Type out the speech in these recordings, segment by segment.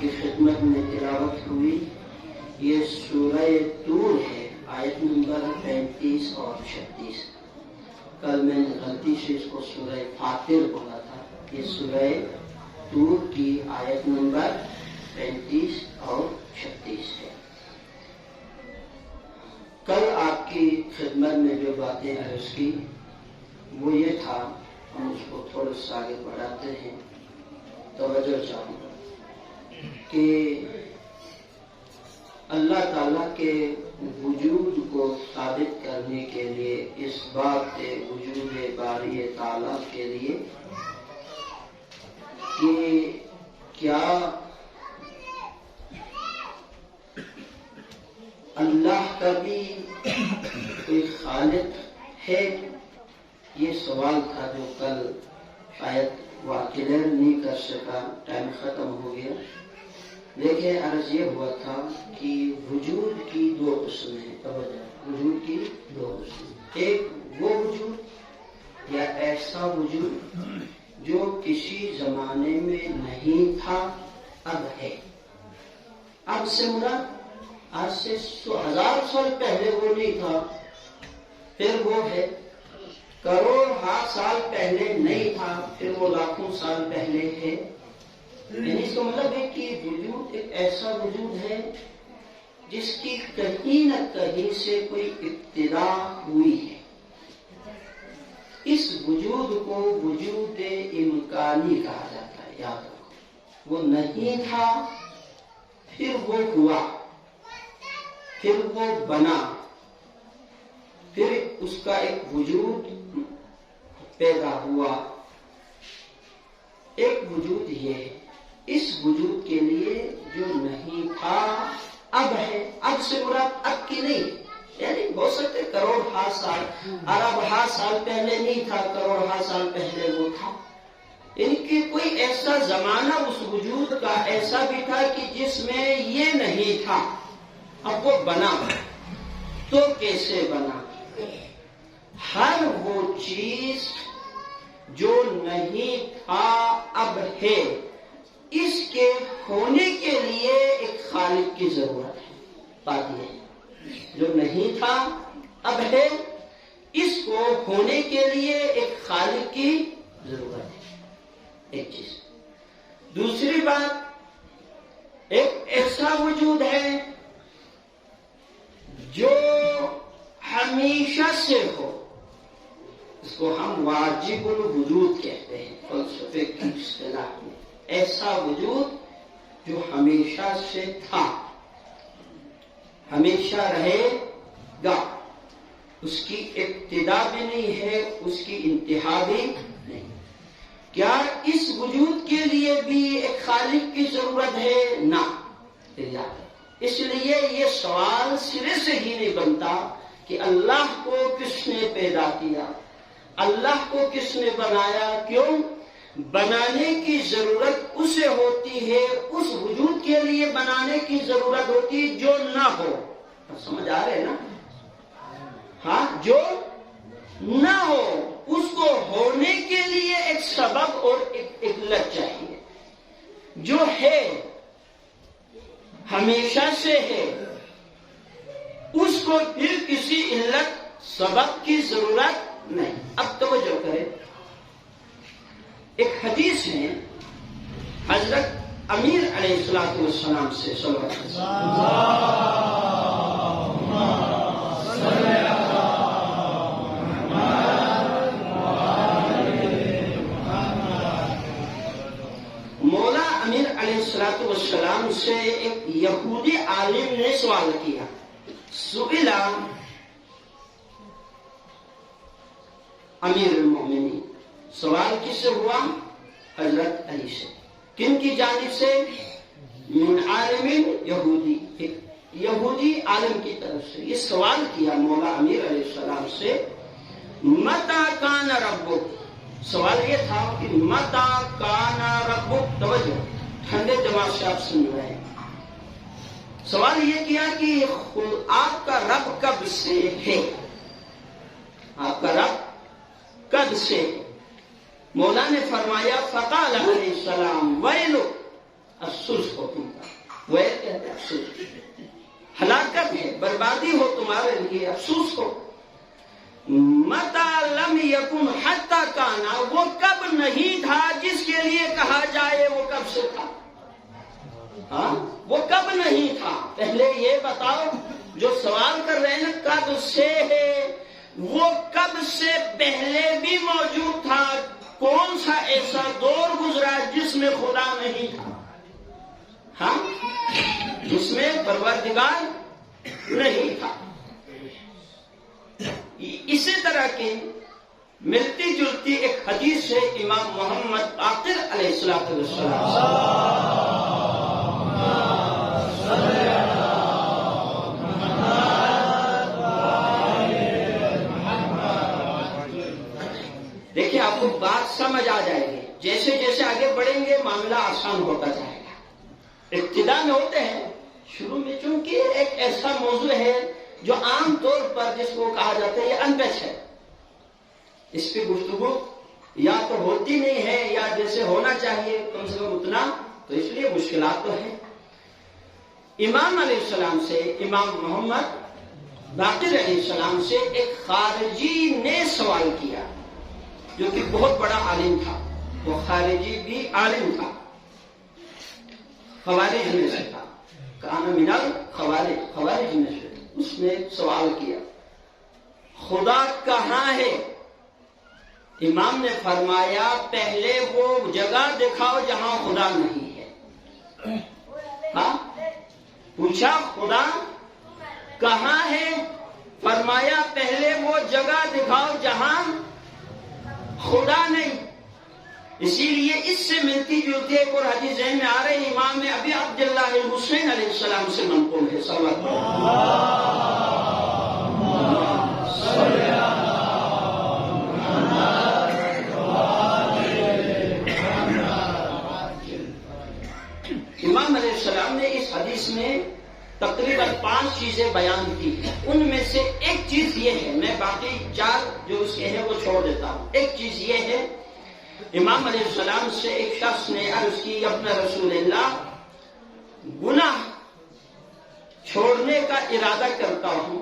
کی خدمت میں تلاوت ہوئی یہ سورہ طور ہے، آیت نمبر 35 اور 36۔ کل میں نے غلطی سے اس کو سورہ فاطر بولا تھا، یہ سورہ طور کی آیت نمبر 35 اور 36 ہے۔ کل آپ کی خدمت میں جو باتیں عرض کی وہ یہ تھا، ہم اس کو تھوڑا سا آگے بڑھاتے ہیں۔ توجہ چاہوں گا کہ اللہ تعالیٰ کے وجود کو ثابت کرنے کے لیے، اس بات کے وجود باری تعالیٰ کے لیے کہ کیا اللہ کا بھی کوئی خالق ہے، یہ سوال تھا جو کل شاید وہ کلیئر نہیں کر سکا، ٹائم ختم ہو گیا۔ دیکھیں عرض یہ ہوا تھا کہ وجود کی دو قسمیں، وجود کی دو قسمیں، ایک وہ وجود یا ایسا وجود جو کسی زمانے میں نہیں تھا اب ہے۔ اب سے مراد آج سے 100,000 سال پہلے وہ نہیں تھا پھر وہ ہے، کروڑ سال پہلے نہیں تھا پھر وہ لاکھوں سال پہلے ہے۔ یعنی اس کا مطلب ہے کہ وجود ایک ایسا وجود ہے جس کی کہیں نہ کہیں سے کوئی ابتدا ہوئی ہے۔ اس وجود کو وجود امکانی کہا جاتا ہے، یاد رکھو، وہ نہیں تھا پھر وہ ہوا، پھر وہ بنا، پھر اس کا ایک وجود پیدا ہوا۔ ایک وجود یہ ہے، اس وجود کے لیے جو نہیں تھا اب ہے۔ اب سے مراد اب کی نہیں، یعنی ہو سکتے کروڑ سال، ارب سال پہلے نہیں تھا، کروڑ سال پہلے وہ تھا۔ ان کی کوئی ایسا زمانہ اس وجود کا ایسا بھی تھا کہ جس میں یہ نہیں تھا، اب وہ بنا۔ تو کیسے بنا؟ ہر وہ چیز جو نہیں تھا اب ہے، اس کے ہونے کے لیے ایک خالق کی ضرورت ہے۔ بات یہ ہے، جو نہیں تھا اب ہے، اس کو ہونے کے لیے ایک خالق کی ضرورت ہے، ایک چیز۔ دوسری بات، ایک ایسا وجود ہے جو ہمیشہ سے ہو، اس کو ہم واجب الوجود کہتے ہیں فلسفے کی اصطلاح میں۔ ایسا وجود جو ہمیشہ سے تھا، ہمیشہ رہے گا، اس کی ابتدا بھی نہیں ہے، اس کی انتہا بھی نہیں۔ کیا اس وجود کے لیے بھی ایک خالق کی ضرورت ہے؟ نہ۔ اس لیے یہ سوال سرے سے ہی نہیں بنتا کہ اللہ کو کس نے پیدا کیا، اللہ کو کس نے بنایا۔ کیوں؟ بنانے کی ضرورت اسے ہوتی ہے، اس وجود کے لیے بنانے کی ضرورت ہوتی ہے جو نہ ہو۔ سمجھ آ رہے نا؟ ہاں، جو نہ ہو، اس کو ہونے کے لیے ایک سبب اور ایک علت چاہیے۔ جو ہے ہمیشہ سے ہے، اس کو پھر کسی علت سبب کی ضرورت نہیں۔ اب توجہ کریں، ایک حدیث ہے حضرت امیر علیہ السلام سے مولا امیر علیہ السلام سے ایک یہودی عالم نے سوال کیا، سئلہ امیر المومنین، سوال کس سے ہوا؟ حضرت علی سے۔ کن کی جانب سے؟ من عالم یہودی، ایک یہودی عالم کی طرف سے۔ یہ سوال کیا مولا امیر علیہ السلام سے، متى کان ربک؟ سوال یہ تھا کہ متى کان ربک، توجہ ٹھنڈے دماغ سے آپ سن رہے ہیں۔ سوال یہ کیا کہ آپ کا رب کب سے ہے، آپ کا رب کب سے؟ مولا نے فرمایا فقال علیہ السلام ویلو السلس کو تم تمہارے لیے افسوس ہو. متا لم یکن حتی کانا، وہ کب نہیں تھا جس کے لیے کہا جائے وہ کب سے تھا. ہاں وہ کب نہیں تھا، پہلے یہ بتاؤ. جو سوال کر رہے ہیں کب سے ہے، وہ کب سے پہلے بھی موجود تھا. کون سا ایسا دور گزرا جس میں خدا نہیں تھا؟ ہاں جس میں پروردگار نہیں تھا. اسی طرح کی ملتی جلتی ایک حدیث ہے امام محمد باقر علیہ السلام. دیکھیے آپ کو بات سمجھ آ جائے گی. جیسے جیسے آگے بڑھیں گے معاملہ آسان ہوتا جائے گا. ابتدا میں ہوتے ہیں، شروع میں چونکہ ایک ایسا موضوع ہے جو عام طور پر جس کو کہا جاتا ہے یہ انپیچ ہے، اس پہ گفتگو یا تو ہوتی نہیں ہے یا جیسے ہونا چاہیے کم سے کم اتنا، تو اس لیے مشکلات تو ہیں. امام علیہ السلام سے، امام محمد باقر علیہ السلام سے ایک خارجی نے سوال کیا جو کہ بہت بڑا عالم تھا. وہ خارجی بھی عالم تھا، خوارج میں سے تھا. کان من الخوارج، خوارج میں سے. اس نے سوال کیا خدا کہاں ہے؟ امام نے فرمایا پہلے وہ جگہ دکھاؤ جہاں خدا نہیں ہے. ہاں پوچھا خدا کہاں ہے؟ فرمایا پہلے وہ جگہ دکھاؤ جہاں خدا نہیں. اسی لیے اس سے ملتی جلتی ایک اور حدیث ذہن میں آ رہی امام ابی عبداللہ الحسین علیہ السلام سے منقول ہے. صلی امام علیہ السلام نے اس حدیث میں تقریباً 5 چیزیں بیان کی ہیں. ان میں سے ایک چیز یہ ہے، میں باقی 4 جو اس کے ہیں وہ چھوڑ دیتا ہوں. ایک چیز یہ ہے، امام علیہ السلام سے ایک شخص نے عرض کی ابن رسول اللہ، گناہ چھوڑنے کا ارادہ کرتا ہوں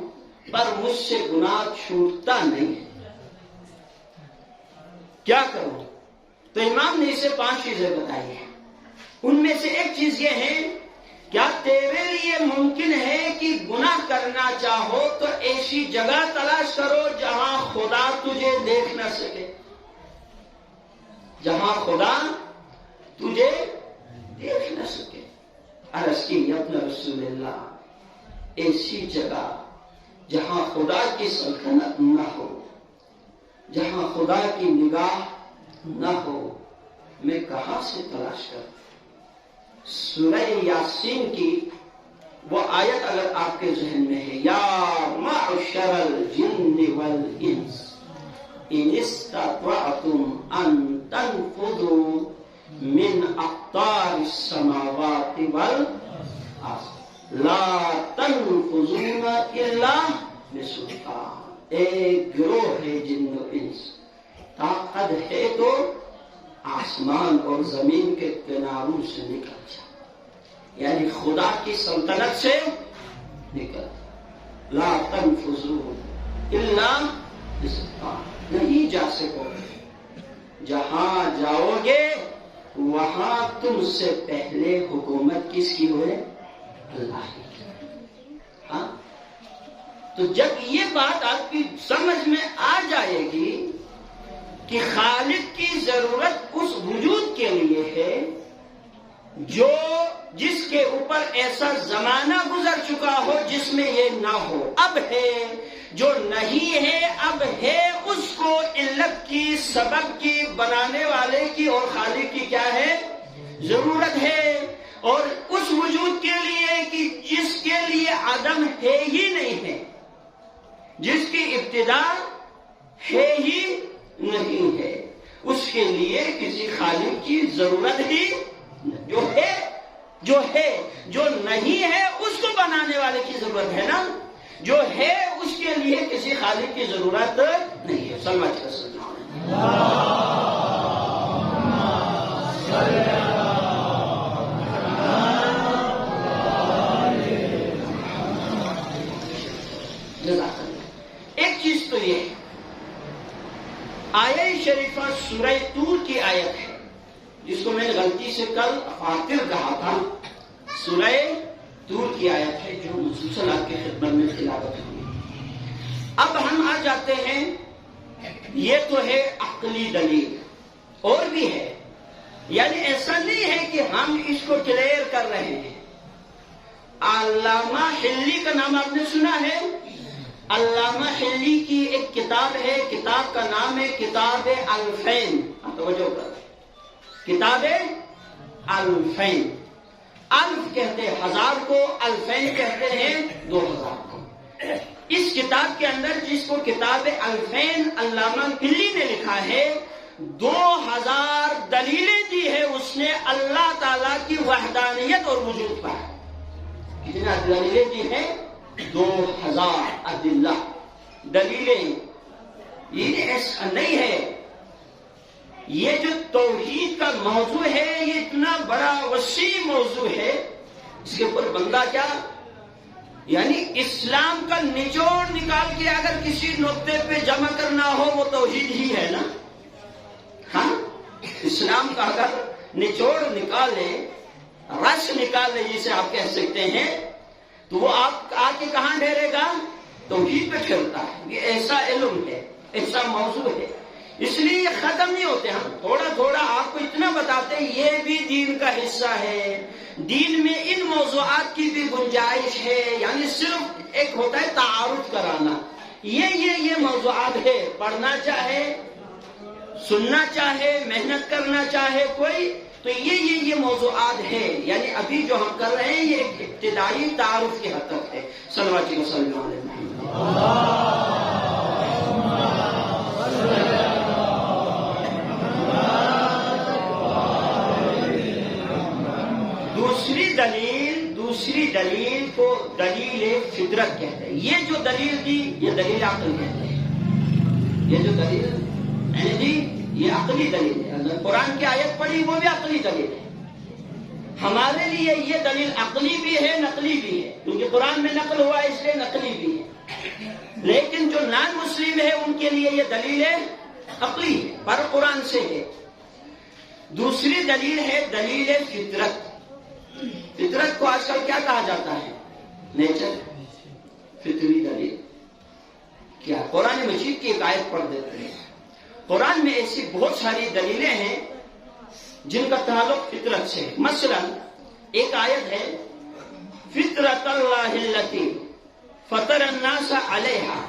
پر مجھ سے گناہ چھوٹتا نہیں ہے، کیا کروں؟ تو امام نے اسے 5 چیزیں بتائی ہیں. ان میں سے ایک چیز یہ ہے، کیا تیرے لیے ممکن ہے کہ گناہ کرنا چاہو تو ایسی جگہ تلاش کرو جہاں خدا تجھے دیکھ نہ سکے، جہاں خدا تجھے دیکھ نہ سکے. عرض کی ابن رسول اللہ، ایسی جگہ جہاں خدا کی سلطنت نہ ہو، جہاں خدا کی نگاہ نہ ہو، میں کہاں سے تلاش کروں؟ سورہ یاسین کی وہ آیت اگر آپ کے ذہن میں ہے، یا معشر الجن والانس ان استطعتم ان تنفذوا من اقطار السماوات والارض لا تنفذون الا بسلطان. ایک گروہ ہے جن و انس، طاقت ہے تو آسمان اور زمین کے کناروں سے نکل جا، یعنی خدا کی سلطنت سے نکل. لا تنفذون الا بسلطان، نہیں جا سکو گے، جہاں جاؤ گے وہاں تم سے پہلے حکومت کس کی ہوئے؟ اللہ کی. ہاں تو جب یہ بات آپ کی سمجھ میں آ جائے گی کہ خالق کی ضرورت اس وجود کے لیے ہے جس کے اوپر ایسا زمانہ گزر چکا ہو جس میں یہ نہ ہو، اب ہے، جو نہیں ہے اب ہے، اس کو علت کی، سبب کی، بنانے والے کی اور خالق کی کیا ہے؟ ضرورت ہے. اور اس وجود کے لیے کہ جس کے لیے عدم ہے ہی نہیں ہے، جس کی ابتدا ہے ہی نہیں ہے، اس کے لیے کسی خالق کی ضرورت ہی جو ہے جو نہیں ہے اس کو بنانے والے کی ضرورت ہے نا، جو ہے اس کے لیے کسی خالق کی ضرورت نہیں ہے. سمجھ کر کل فاتر کہا تھا، سورہ طور کی آیت ہے جو مسلسل آپ کی خدمت میں تلاوت ہوئی۔ اب ہم آ جاتے ہیں، یہ تو ہے عقلی دلیل، اور بھی ہے، یعنی ایسا نہیں ہے کہ ہم اس کو کلیئر کر رہے ہیں۔ علامہ حلی کا نام آپ نے سنا ہے؟ علامہ حلی کی ایک کتاب ہے، کتاب کا نام ہے کتاب الفین، توجہ کر، کتاب الفین۔ الف کہتے ہیں ہزار کو، الفین کہتے ہیں 2000 کو۔ اس کتاب کے اندر، جس کو کتاب الفین علامہ حلی نے لکھا ہے، 2000 دلیلیں دی ہے اس نے اللہ تعالیٰ کی وحدانیت اور وجود پر۔ کتنے دلیلیں دی ہیں؟ 2000 ادلہ دلیلیں۔ یہ ایسا نہیں ہے، یہ جو توحید کا موضوع ہے یہ اتنا بڑا وسیع موضوع ہے، اس کے اوپر بندہ کیا، یعنی اسلام کا نچوڑ نکال کے اگر کسی نقطے پہ جمع کرنا ہو وہ توحید ہی ہے نا۔ ہاں، اسلام کا اگر نچوڑ نکالے، رس نکالے جسے آپ کہہ سکتے ہیں، تو وہ آپ آ کے کہاں ٹھہرے گا؟ توحید پہ ٹھہرتا ہے۔ یہ ایسا علم ہے، ایسا موضوع ہے، اس لیے یہ ختم نہیں ہوتے۔ ہم تھوڑا تھوڑا آپ کو اتنا بتاتے ہیں یہ بھی دین کا حصہ ہے، دین میں ان موضوعات کی بھی گنجائش ہے، یعنی صرف ایک ہوتا ہے تعارف کرانا، یہ موضوعات ہے، پڑھنا چاہے، سننا چاہے، محنت کرنا چاہے کوئی، تو یہ موضوعات ہے، یعنی ابھی جو ہم کر رہے ہیں یہ ایک ابتدائی تعارف کی حد تک ہے۔ صلوات وسلم علی محمد۔ دوسری دلیل کو دلیل فطرت کہتے ہیں۔ یہ جو دلیل دی یہ دلیل عقل کہتے ہیں۔ یہ جو دلیل ہے جی یہ عقلی دلیل ہے، اگر قرآن کی آیت پڑھی وہ بھی عقلی دلیل ہے۔ ہمارے لیے یہ دلیل عقلی بھی ہے، نقلی بھی ہے، کیونکہ قرآن میں نقل ہوا ہے اس لیے نقلی بھی ہے، لیکن جو نان مسلم ہے ان کے لیے یہ دلیل عقلی ہے، پر قرآن سے ہے۔ دوسری دلیل ہے دلیل فطرت۔ فطرت کو آج کل کیا کہا جاتا ہے؟ نیچر، فطری دلیل۔ کیا قرآن مجید کی ایک آیت پڑھ دیتے ہیں، قرآن میں ایسی بہت ساری دلیلیں ہیں جن کا تعلق فطرت سے ہے۔ مثلا ایک آیت ہے، فطرت اللہ التی فطر الناس علیہا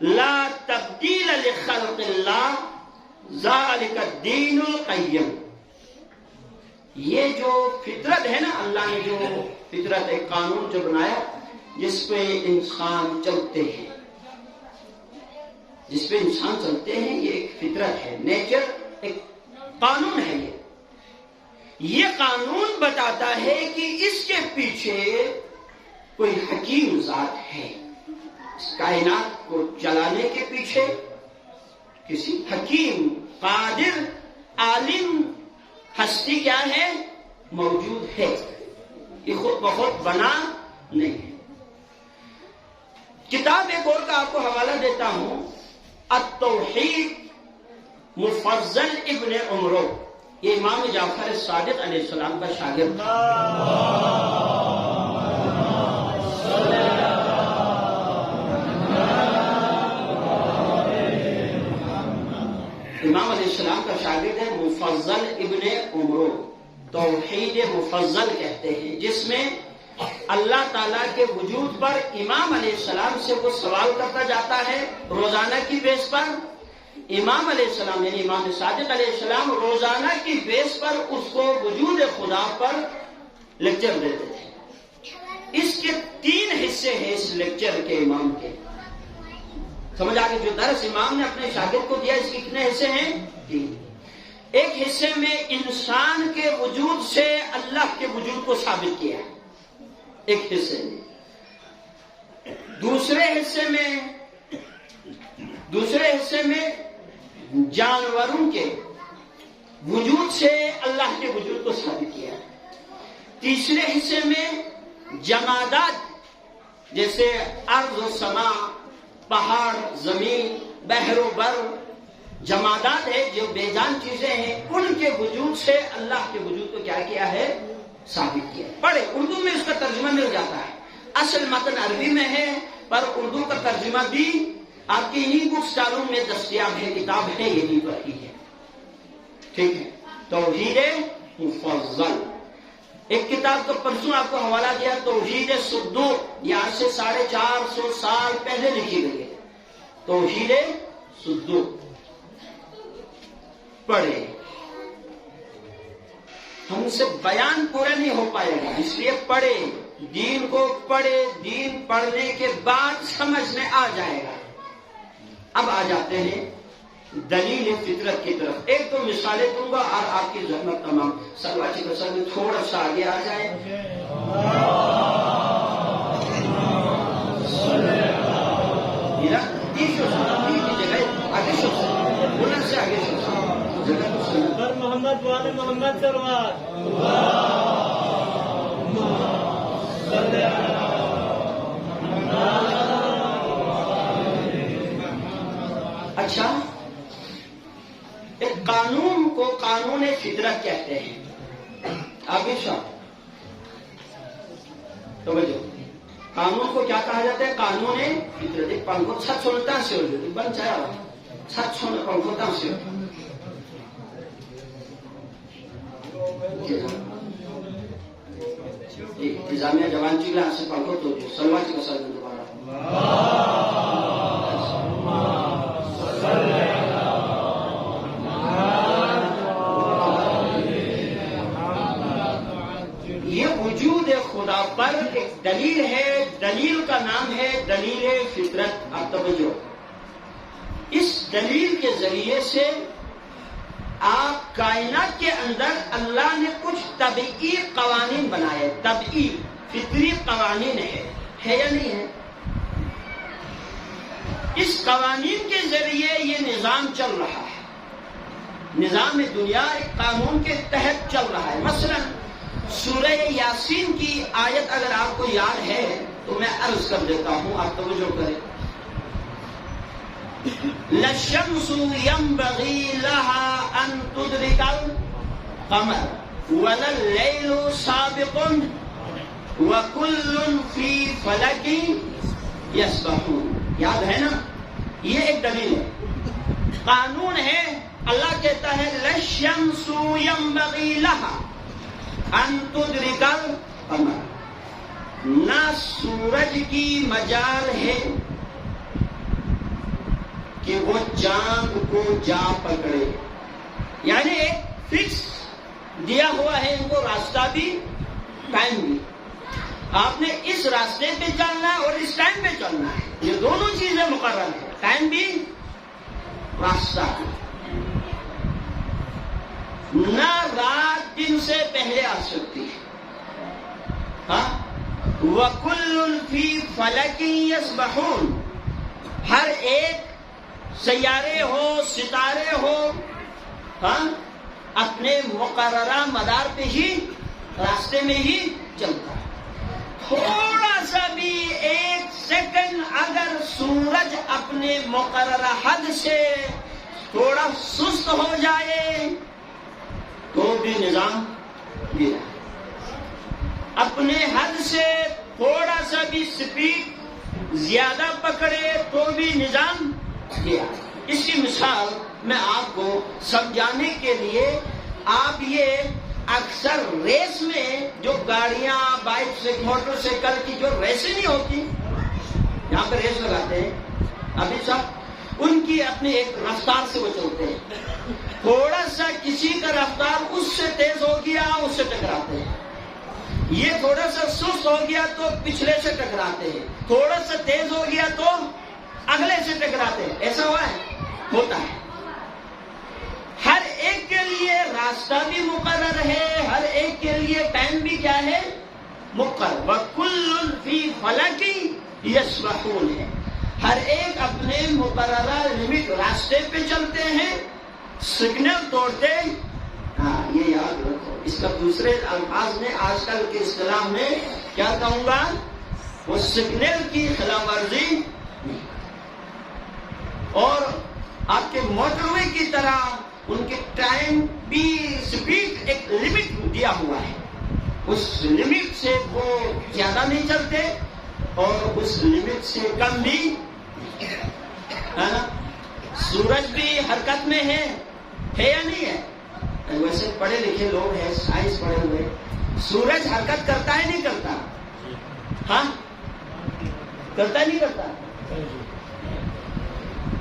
لا تبدیل لخلق اللہ ذالک الدین القیم۔ یہ جو فطرت ہے نا، اللہ نے جو فطرت ایک قانون جو بنایا جس پہ انسان چلتے ہیں، جس پہ انسان چلتے ہیں، یہ ایک فطرت ہے، نیچر، ایک قانون ہے۔ یہ قانون بتاتا ہے کہ اس کے پیچھے کوئی حکیم ذات ہے، اس کائنات کو چلانے کے پیچھے کسی حکیم، قادر، عالم ہستی کیا ہے؟ موجود ہے، یہ خود بخود بنا نہیں ہے۔ کتاب ایک اور کا آپ کو حوالہ دیتا ہوں، التوحید مفضل ابن عمرو، یہ امام جعفر صادق علیہ السلام کا شاگرد تھا۔ امام علیہ السلام کا شاگرد ہے، مفضل ابن عمرو، توحید مفضل کہتے ہیں، جس میں اللہ تعالیٰ کے وجود پر امام علیہ السلام سے وہ سوال کرتا جاتا ہے روزانہ کی بیس پر۔ امام علیہ السلام یعنی امام صادق علیہ السلام روزانہ کی بیس پر اس کو وجود خدا پر لیکچر دیتے تھے۔ اس کے 3 حصے ہیں اس لیکچر کے، امام کے، سمجھ آگے، جو درس امام نے اپنے شاگرد کو دیا اس کے کتنے حصے ہیں؟ 3۔ ایک حصے میں انسان کے وجود سے اللہ کے وجود کو ثابت کیا، ایک حصے میں۔ دوسرے حصے میں جانوروں کے وجود سے اللہ کے وجود کو ثابت کیا۔ تیسرے حصے میں جمادات جیسے ارض و سما، پہاڑ، زمین، بحر و بر، جمادات ہے جو بے جان چیزیں ہیں، ان کے وجود سے اللہ کے وجود کو کیا کیا ہے؟ ثابت کیا ہے۔ پڑھے، اردو میں اس کا ترجمہ مل جاتا ہے، اصل متن عربی میں ہے پر اردو کا ترجمہ بھی آپ کی انہی بک سٹالوں میں دستیاب ہے، کتاب ہے یہی پر ہی ہے، ٹھیک ہے۔ توحید مفضل، ایک کتاب کا پرسوں آپ کو حوالہ دیا، توحید صدوق، یہاں سے 450 سال پہلے لکھی گئی ہے، توحید صدوق پڑھے۔ ہم سے بیان پورا نہیں ہو پائے گا، اس لیے پڑھے، دین کو پڑھے، دین پڑھنے کے بعد سمجھ میں آ جائے گا۔ اب آ جاتے ہیں دلیل فطرت کی طرف، ایک تو مثالیں دوں گا اور آپ کی زحمت تمام سلواچی کا سر میں تھوڑا سا آگے آ جائے، محمد والے محمد سروار اچھا، ایک قانون کو قانون فطرت کہتے ہیں، آگے شاہ توجہ، قانون کو کیا کہا جاتا ہے؟ قانون فطرت۔ ایک پنکھو چھت سنتا سے ہو جاتی بن جائے، چھت سن پنکھو تا سے انتظامیہ جوان چیلا سے پنکھو تو جو سلوا چی کا سر دوبارہ یہ وجود خدا پر ایک دلیل ہے، دلیل کا نام ہے دلیل فطرت۔ اب توجہ، اس دلیل کے ذریعے سے آپ کائنات کے اندر اللہ نے کچھ طبعی قوانین بنائے، طبعی فطری قوانین ہے یا نہیں ہے؟ اس قوانین کے ذریعے یہ نظام چل رہا ہے، نظام دنیا ایک قانون کے تحت چل رہا ہے۔ مثلا سورہ یاسین کی آیت اگر آپ کو یاد ہے تو میں عرض کر دیتا ہوں، آپ توجہ کریں۔ لَلشَّمْسُ يَنبَغِي لَهَا أَن تُدْرِكَ الْقَمَرَ وَلَا اللَّيْلُ سَابِقٌ وَكُلٌّ فِي فَلَكٍ يَسْبَحُونَ۔ یاد ہے نا؟ یہ ایک دلیل ہے، قانون ہے۔ اللہ کہتا ہے لَلشَّمْسُ يَنبَغِي لَهَا أَن تُدْرِكَ الْقَمَرَ، نہ سورج کی مجال ہے کہ وہ چاند کو جا پکڑے، یعنی ایک فکس دیا ہوا ہے ان کو راستہ بھی ٹائم بھی، آپ نے اس راستے پہ چلنا ہے اور اس ٹائم پہ چلنا ہے، یہ دونوں چیزیں مقرر ہیں، ٹائم بھی راستہ بھی۔ نہ رات دن سے پہلے آ سکتی ہے، ہاں، وَكُلٌّ فِي فَلَكٍ يَسْبَحُونَ، ہر ایک سیارے ہو ستارے ہو، ہاں، اپنے مقررہ مدار پہ ہی راستے میں ہی چلتا ہے۔ تھوڑا سا بھی ایک سیکنڈ اگر سورج اپنے مقررہ حد سے تھوڑا سست ہو جائے تو بھی نظام گرا، اپنے حد سے تھوڑا سا بھی سپیڈ زیادہ پکڑے تو بھی نظام گیا۔ اس کی مثال میں آپ کو سمجھانے کے لیے، آپ یہ اکثر ریس میں جو گاڑیاں بائک سے موٹر سائیکل کی جو ریسیں نہیں ہوتی، یہاں پہ ریس لگاتے ہیں ابھی صاحب، ان کی اپنی ایک رفتار سے وہ چلتے ہیں، تھوڑا سا کسی کا رفتار اس سے تیز ہو گیا اس سے ٹکراتے ہیں، یہ تھوڑا سا سست ہو گیا تو پچھلے سے ٹکراتے ہیں، تھوڑا سا تیز ہو گیا تو اگلے سے ٹکراتے ہیں، ایسا ہوا ہے؟ ہوتا ہے۔ ہر ایک کے لیے راستہ بھی مقرر ہے، ہر ایک کے لیے ٹائم بھی کیا ہے؟ مقرر۔ وَكُلٌّ فِي فَلَكٍ يَسْبَحُونَ ہے، ہر ایک اپنے مقررہ لمٹ راستے پہ چلتے ہیں، سگنل توڑتے ہیں۔ ہاں، یہ یاد رکھو، اس کا دوسرے الفاظ میں آج کل کے اصطلاح میں کیا کہوں گا؟ وہ سگنل کی خلاف ورزی، اور آپ کے موٹر وے کی طرح ان کے ٹائم بھی سپیڈ ایک لمٹ دیا ہوا ہے، اس لمٹ سے وہ زیادہ نہیں چلتے اور اس لمٹ سے کم بھی ہے نا۔ سورج بھی حرکت میں ہے یا نہیں ہے؟ ویسے پڑھے لکھے لوگ ہیں، سائنس پڑھے ہوئے، سورج حرکت کرتا ہے نہیں کرتا؟ ہاں کرتا ہے نہیں کرتا؟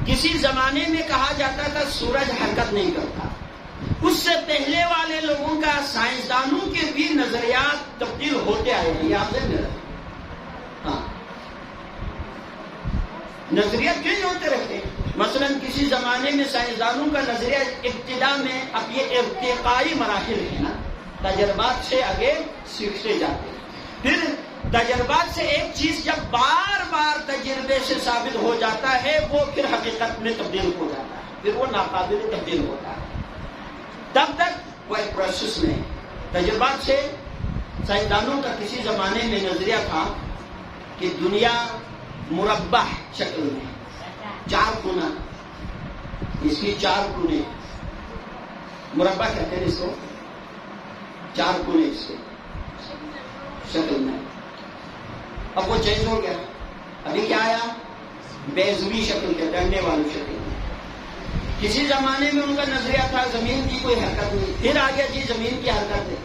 کسی زمانے میں کہا جاتا تھا سورج حرکت نہیں کرتا، اس سے پہلے والے لوگوں کا، سائنسدانوں کے بھی نظریات تبدیل ہوتے آئے ہیں، یہ آپ سے میرا ہاں نظریہ چینج ہوتے رہتے ہیں۔ مثلا کسی زمانے میں سائنسدانوں کا نظریہ ابتدا میں، اب یہ ارتقائی مراحل ہے نا، تجربات سے آگے سیکھتے جاتے ہیں، پھر تجربات سے ایک چیز جب بار بار تجربے سے ثابت ہو جاتا ہے وہ پھر حقیقت میں تبدیل ہو جاتا ہے، پھر وہ ناقابل تبدیل ہوتا ہے، تب تک وہ ایک پروسیس میں تجربات سے۔ سائنسدانوں کا کسی زمانے میں نظریہ تھا کہ دنیا مربع شکل میں، چار کونا، اس کی چار کونے، مربع کہتے ہیں اس کو، چار کونے اس کے شکل میں۔ اب وہ چینج ہو گیا، ابھی کیا آیا؟ بیضوی شکل کے، ڈنڈے والی شکل میں۔ کسی زمانے میں ان کا نظریہ تھا زمین کی کوئی حرکت نہیں، پھر آ گیا جی زمین کی حرکت ہے،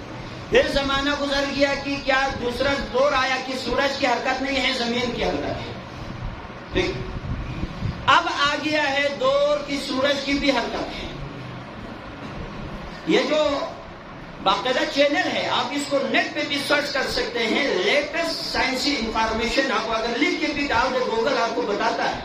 پھر زمانہ گزر گیا کہ کیا دوسرا دور آیا کہ سورج کی حرکت نہیں ہے، زمین کی حرکت ہے، ٹھیک۔ اب آ گیا ہے دور کی سورج کی بھی حرکت ہے۔ یہ جو باقاعدہ چینل ہے، آپ اس کو نیٹ پہ بھی سرچ کر سکتے ہیں، لیٹسٹ سائنسی انفارمیشن آپ کو اگر لکھ کے بھی ڈال دے گوگل آپ کو بتاتا ہے،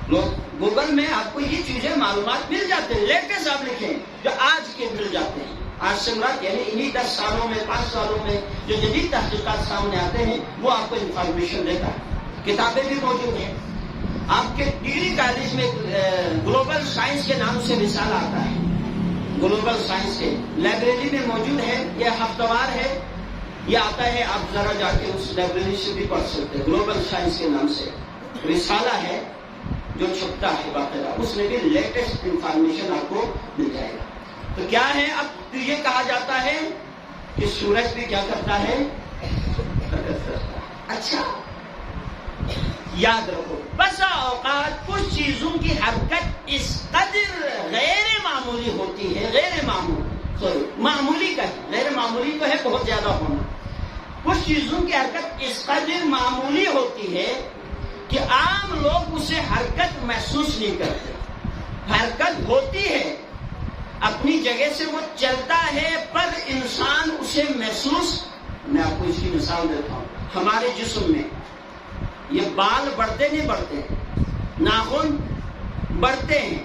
لوگ گوگل میں آپ کو یہ چیزیں معلومات مل جاتے ہیں، لیٹسٹ آپ لکھیں جو آج کے مل جاتے ہیں، آج سے مراد یعنی انہی 10 سالوں میں 5 سالوں میں جو جدید تحقیقات سامنے آتے ہیں وہ آپ کو انفارمیشن دیتا ہے۔ کتابیں بھی موجود ہیں، آپ کے ڈگری کالج میں گلوبل سائنس کے نام سے رسالہ آتا ہے، گلوبل سائنس کے لائبریری میں موجود ہے، یہ ہفتہ وار ہے، یہ آتا ہے، آپ ذرا جا کے اس لائبریری سے بھی پڑھ سکتے ہیں، گلوبل سائنس کے نام سے رسالہ ہے جو چھپتا ہے باقاعدہ، اس میں بھی لیٹسٹ انفارمیشن آپ کو مل جائے گا۔ تو کیا ہے، اب یہ کہا جاتا ہے کہ سورج بھی کیا کرتا ہے، حرکت کرتا ہے۔ اچھا یاد رکھو، بسا اوقات کچھ چیزوں کی حرکت اس قدر غیر معمولی ہوتی ہے، غیر معمولی، معمولی کا غیر معمولی تو ہے بہت زیادہ ہونا، کچھ چیزوں کی حرکت اس قدر معمولی ہوتی ہے کہ عام لوگ اسے حرکت محسوس نہیں کرتے، حرکت ہوتی ہے اپنی جگہ سے وہ چلتا ہے پر انسان اسے محسوس، میں آپ کو اس کی مثال دیتا ہوں، ہمارے جسم میں یہ بال بڑھتے نہیں بڑھتے، ناخن بڑھتے ہیں،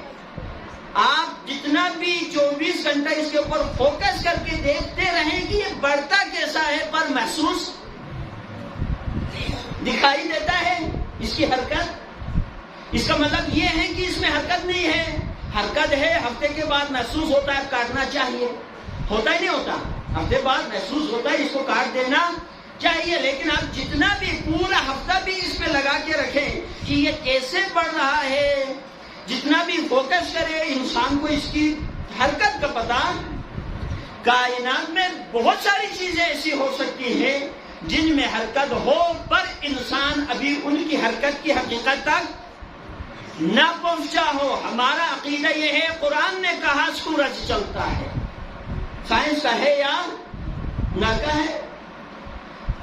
آپ جتنا بھی 24 گھنٹہ اس کے اوپر فوکس کر کے دیکھتے رہیں کہ یہ بڑھتا کیسا ہے پر محسوس دکھائی دیتا ہے اس کی حرکت، اس کا مطلب یہ ہے کہ اس میں حرکت نہیں ہے، حرکت ہے، ہفتے کے بعد محسوس ہوتا ہے، کاٹنا چاہیے، ہوتا ہی نہیں ہوتا، ہفتے بعد محسوس ہوتا ہے، اس کو کاٹ دینا چاہیے، لیکن آپ جتنا بھی پورا ہفتہ بھی اس پہ لگا کے رکھیں کہ یہ کیسے بڑھ رہا ہے، جتنا بھی فوکس کرے انسان کو اس کی حرکت کا پتہ۔ کائنات میں بہت ساری چیزیں ایسی ہو سکتی ہیں جن میں حرکت ہو پر انسان ابھی ان کی حرکت کی حقیقت تک نہ پہنچا ہو۔ ہمارا عقیدہ یہ ہے، قرآن نے کہا سورج چلتا ہے، سائنس کا ہے یا نہ کا ہے؟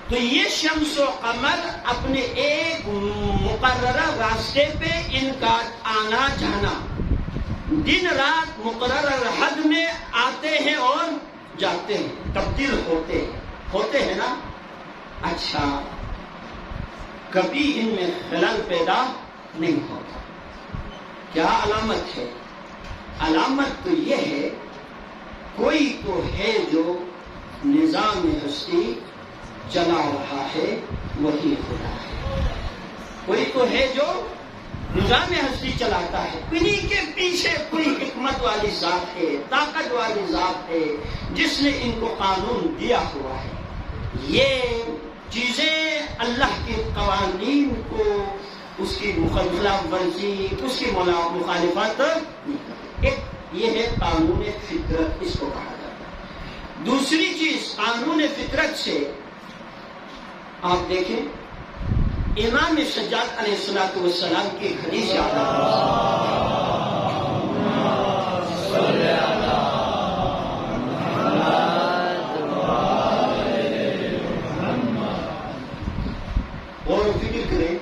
تو یہ شمس و قمر اپنے ایک مقررہ راستے پہ ان کا آنا جانا، دن رات مقررہ حد میں آتے ہیں اور جاتے ہیں، تبدیل ہوتے ہیں نا۔ اچھا، کبھی ان میں خلل پیدا نہیں ہوتا، کیا علامت ہے؟ علامت تو یہ ہے کوئی تو ہے جو نظام ہستی چلا رہا ہے، وہی خدا ہے، کوئی تو ہے جو نظام ہستی چلاتا ہے، انہی کے پیچھے کوئی حکمت والی ذات ہے، طاقت والی ذات ہے جس نے ان کو قانون دیا ہوا ہے۔ یہ چیزیں اللہ کے قوانین کو اس کی خلاف ورزی، اس کی مخالفت، ایک یہ ہے قانون فطرت، اس کو کہا جاتا ہے۔ دوسری چیز قانون فطرت سے آپ دیکھیں، امام سجاد علیہ السلام کی ایک حدیث یاد اور فکر کریں،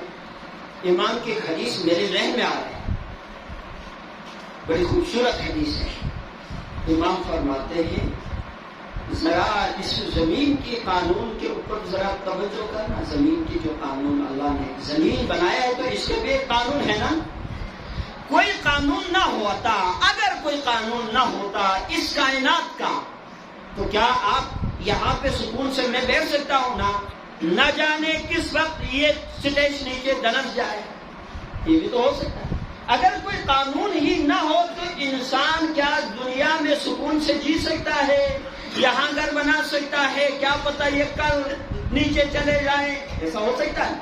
امام کی ایک حدیث میرے ذہن میں آ رہی ہے، بڑی خوبصورت حدیث ہے۔ امام فرماتے ہیں ذرا اس زمین کے قانون کے اوپر ذرا توجہ کرنا۔ زمین کی جو قانون اللہ نے زمین بنایا ہے تو اس کے بھی ایک قانون ہے نا۔ کوئی قانون نہ ہوتا، اگر کوئی قانون نہ ہوتا اس کائنات کا، تو کیا آپ یہاں پہ سکون سے میں بیٹھ سکتا ہوں؟ نہ جانے کس وقت یہ سٹیج نیچے دنس جائے، یہ بھی تو ہو سکتا ہے۔ اگر کوئی قانون ہی نہ ہو تو انسان کیا دنیا میں سکون سے جی سکتا ہے؟ یہاں گھر بنا سکتا ہے؟ کیا پتہ یہ کل نیچے چلے جائیں، ایسا ہو سکتا ہے؟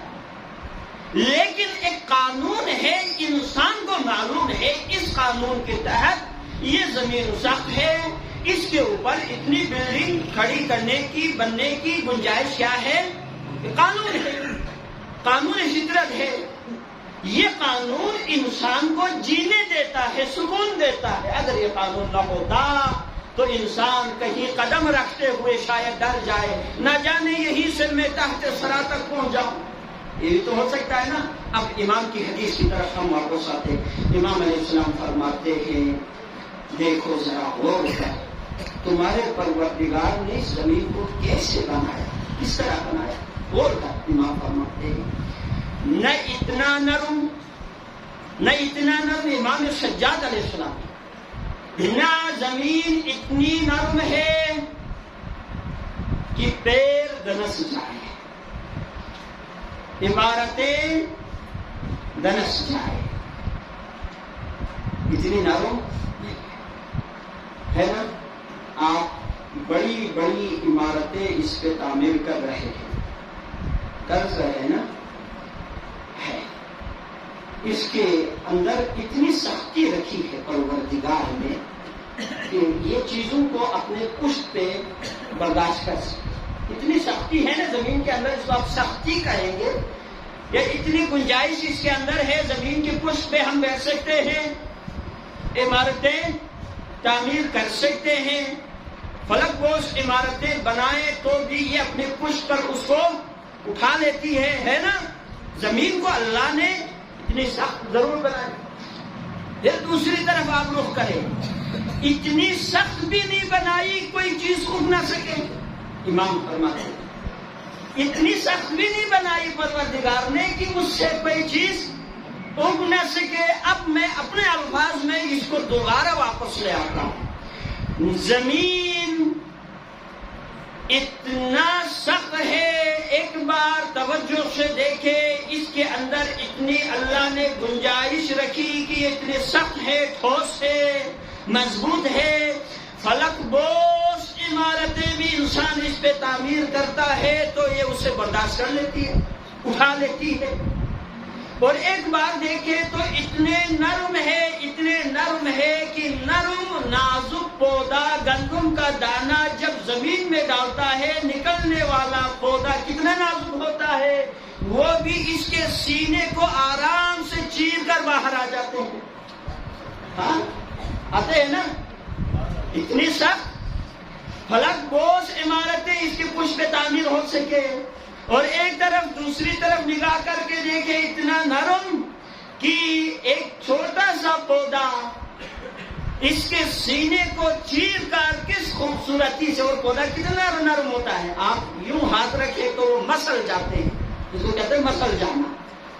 لیکن ایک قانون ہے، انسان کو معلوم ہے اس قانون کے تحت یہ زمین سخت ہے، اس کے اوپر اتنی بلڈنگ کھڑی کرنے کی، بننے کی گنجائش کیا ہے؟ قانون ہے، قانون فطرت ہے۔ یہ قانون انسان کو جینے دیتا ہے، سکون دیتا ہے۔ اگر یہ قانون نہ ہوتا تو انسان کہیں قدم رکھتے ہوئے شاید ڈر جائے، نہ جانے یہی سے میں تحت سرا تک پہنچ جاؤں، یہ بھی تو ہو سکتا ہے نا۔ اب امام کی حدیث کی طرف ہم واپس آتے، امام علیہ السلام فرماتے ہیں دیکھو ذرا غور کر، تمہارے پروردگار نے اس زمین کو کیسے بنایا، کس طرح بنایا، غور کر۔ امام فرماتے ہیں نہ اتنا نرم، امام سجاد علیہ السلام، نہ زمین اتنی نرم ہے کہ پیر دنس جائے، عمارتیں دنس جائے، اتنی نرم ہے نا۔ آپ بڑی بڑی عمارتیں اس پہ تعمیر کر رہے ہیں، قرض ہے نا، ہے، اس کے اندر اتنی سختی رکھی ہے پروردگار نے کہ یہ چیزوں کو اپنے پشت پہ برداشت کر سکتے۔ اتنی سختی ہے نا زمین کے اندر، اس کو آپ سختی کہیں گے، یا اتنی گنجائش اس کے اندر ہے، زمین کی پشت پہ ہم بیٹھ سکتے ہیں، عمارتیں تعمیر کر سکتے ہیں، فلک بوس عمارتیں بنائیں تو بھی یہ اپنے پشت پر اس کو اٹھا لیتی ہے نا۔ زمین کو اللہ نے اتنی سخت ضرور بنائی۔ پھر دوسری طرف آپ رخ کریں، اتنی سخت بھی نہیں بنائی کوئی چیز اگ نہ سکے۔ امام فرماتے ہیں اتنی سخت بھی نہیں بنائی پروردگار نے کہ اس سے کوئی چیز اگ نہ سکے۔ اب میں اپنے الفاظ میں اس کو دوبارہ واپس لے آتا ہوں، زمین اتنا سخت ہے، ایک بار توجہ سے دیکھے، اس کے اندر اتنی اللہ نے گنجائش رکھی کہ یہ اتنی سخت ہے، ٹھوس ہے، مضبوط ہے۔ فلک بوس عمارتیں بھی انسان اس پہ تعمیر کرتا ہے تو یہ اسے برداشت کر لیتی ہے، اٹھا لیتی ہے۔ اور ایک بار دیکھے تو اتنے نرم ہے کہ نرم نازک پودا، گندم کا دانہ جب زمین میں ڈالتا ہے، نکلنے والا پودا کتنا نازک ہوتا ہے، وہ بھی اس کے سینے کو آرام سے چیر کر باہر آ جاتے ہیں۔ ہاں آتے ہیں نا، اتنی سخت فلک بوس عمارتیں اس کے پشت پہ تعمیر ہو سکے، اور ایک طرف دوسری طرف نگاہ کر کے دیکھے اتنا نرم کہ ایک چھوٹا سا پودا اس کے سینے کو چیر کر کس خوبصورتی سے، اور پودا کتنا نرم ہوتا ہے، آپ یوں ہاتھ رکھے تو وہ مسل جاتے ہیں، اس کو کہتے ہیں مسل جانا،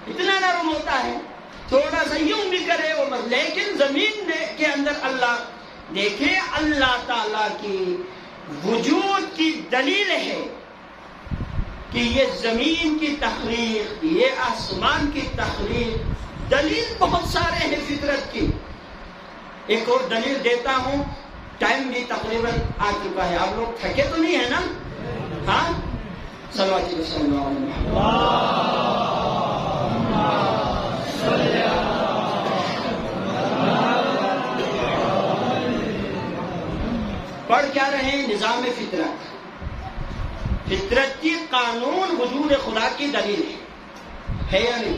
اتنا نرم ہوتا ہے، تھوڑا سا یوں بھی کرے وہ مسل۔ لیکن زمین کے اندر اللہ دیکھے، اللہ تعالی کی وجود کی دلیل ہے کہ یہ زمین کی تخلیق، یہ آسمان کی تخلیق، دلیل بہت سارے ہیں فطرت کی۔ ایک اور دلیل دیتا ہوں، ٹائم بھی تقریباً آ چکا ہے، آپ لوگ تھکے تو نہیں ہے نا؟ ہاں صلوات اللہ علیہ وسلم۔ نظام فطرت، فطرت کی قانون وجود خدا کی دلیل ہے یا نہیں؟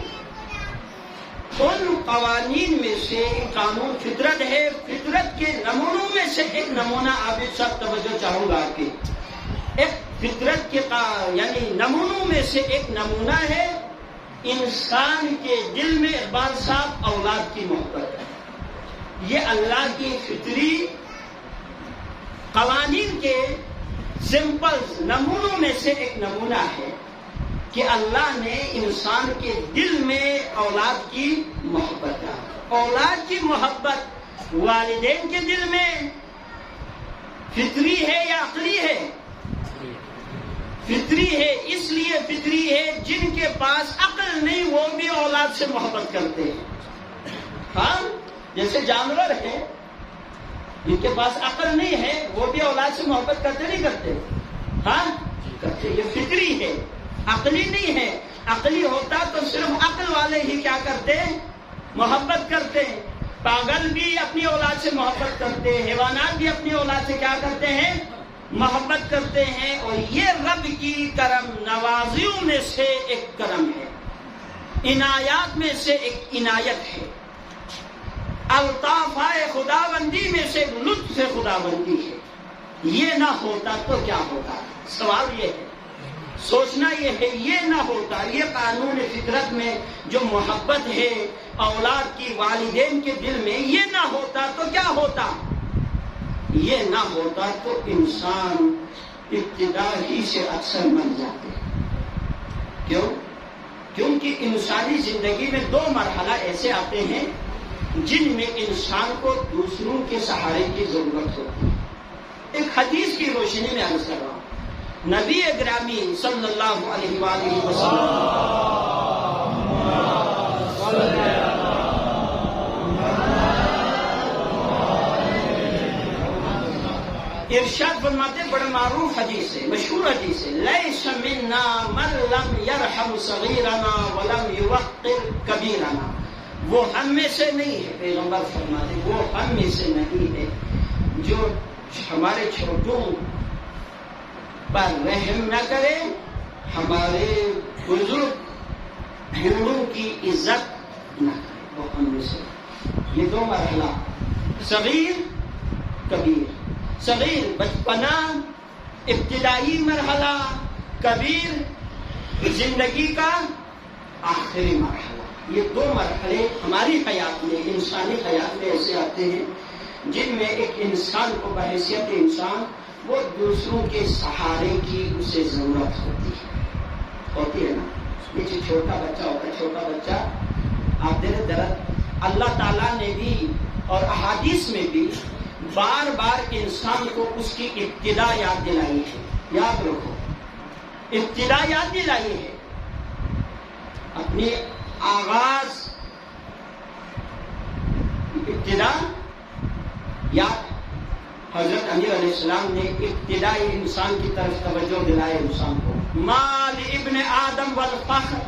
ان قوانین میں سے قانون فطرت ہے، فطرت کے نمونوں میں سے ایک نمونہ عابد صاحب توجہ چاہوں گا کہ ایک فطرت کے یعنی نمونوں میں سے ایک نمونہ ہے انسان کے دل میں اقبال صاحب اولاد کی محبت ہے۔ یہ اللہ کی فطری قوانین کے سمپل نمونوں میں سے ایک نمونہ ہے کہ اللہ نے انسان کے دل میں اولاد کی محبت ہے۔ اولاد کی محبت والدین کے دل میں فطری ہے یا عقلی ہے؟ فطری ہے، اس لیے فطری ہے جن کے پاس عقل نہیں وہ بھی اولاد سے محبت کرتے ہیں۔ ہاں، جیسے جانور ہیں جن کے پاس عقل نہیں ہے وہ بھی اولاد سے محبت کرتے نہیں کرتے؟ ہاں کرتے، یہ فطری ہے، عقلی نہیں ہے۔ عقلی ہوتا تو صرف عقل والے ہی کیا کرتے؟ محبت کرتے ہیں۔ پاگل بھی اپنی اولاد سے محبت کرتے ہیں، حیوانات بھی اپنی اولاد سے کیا کرتے ہیں؟ محبت کرتے ہیں۔ اور یہ رب کی کرم نوازیوں میں سے ایک کرم ہے، عنایات میں سے ایک عنایت ہے، الطاف خداوندی میں سے لطف خداوندی ہے۔ یہ نہ ہوتا تو کیا ہوتا؟ سوال یہ ہے، سوچنا یہ ہے، یہ نہ ہوتا، یہ قانون فطرت میں جو محبت ہے اولاد کی والدین کے دل میں، یہ نہ ہوتا تو کیا ہوتا؟ یہ نہ ہوتا تو انسان ابتدا ہی سے اکثر مر جاتے۔ کیوں؟ کیونکہ انسانی زندگی میں دو مرحلہ ایسے آتے ہیں جن میں انسان کو دوسروں کے سہارے کی ضرورت ہوتی ہے۔ ایک حدیث کی روشنی میں عرض کر رہا ہوں، نبی گرامی صلی اللہ علیہ وآلہ وسلم ارشاد فرماتے، بڑا معروف حدیث ہے، مشہور حدیث ہے، لیس منا من لم یرحم صغیرنا ولم یوقر کبیرنا۔ وہ ہم میں سے نہیں ہے، پیغمبر فرماتے وہ ہم میں سے نہیں ہے جو ہمارے چھوٹوں پر رحم نہ کرے، ہمارے بزرگ بوڑھوں کی عزت نہ کرے، وہ ہم میں سے۔ یہ دو مرحلہ، صغیر کبیر، صغیر بچپنا ابتدائی مرحلہ، کبیر زندگی کا آخری مرحلہ۔ یہ دو مرحلے ہماری حیات میں، انسانی حیات میں ایسے آتے ہیں جن میں ایک انسان کو بحیثیت انسان وہ دوسروں کے سہارے کی اسے ضرورت ہوتی ہے نا۔ یہ جو چھوٹا بچہ ہوتا ہے، چھوٹا بچہ آپ دیکھیں درد، اللہ تعالیٰ نے بھی اور احادیث میں بھی بار بار انسان کو اس کی ابتدا یاد دلائی ہے۔ یاد رکھو، ابتدا یاد دلائی ہے، اپنی آغاز ابتدا یاد۔ حضرت امیر علیہ السلام نے ابتدائی انسان کی طرف توجہ دلائے انسان کو، مال ابن آدم والفخر